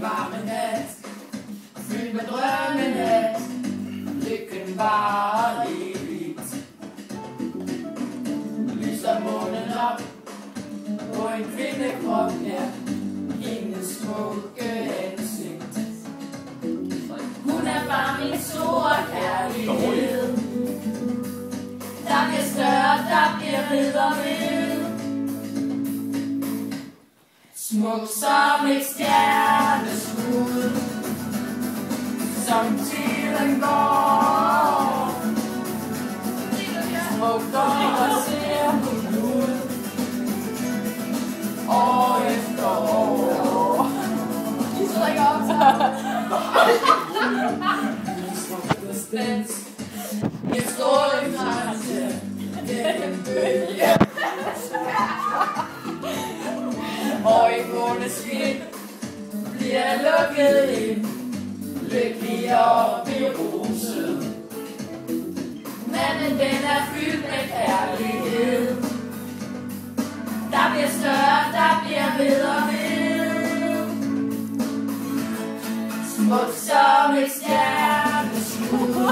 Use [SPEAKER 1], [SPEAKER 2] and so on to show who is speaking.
[SPEAKER 1] varme nat, fyldt med drømmene, lykken varer evigt. Lyser månen op på en kvindekrop, ja, hendes smukke ansigt. Hun er bare min store kærlighed. Der bliver større, der bliver riddervild. Smuk som et stjerneskud, som tiden går. Smuk og ser hun ud, år efter år. I strikker op sammen. Jeg står i grænse, gennem bølge. Og i måneskin bliver jeg lukket ind, lykkelig og beruset. Natten den er fyldt med kærlighed. Der bliver større, der bliver riddervild. Smuk som et stjerneskud.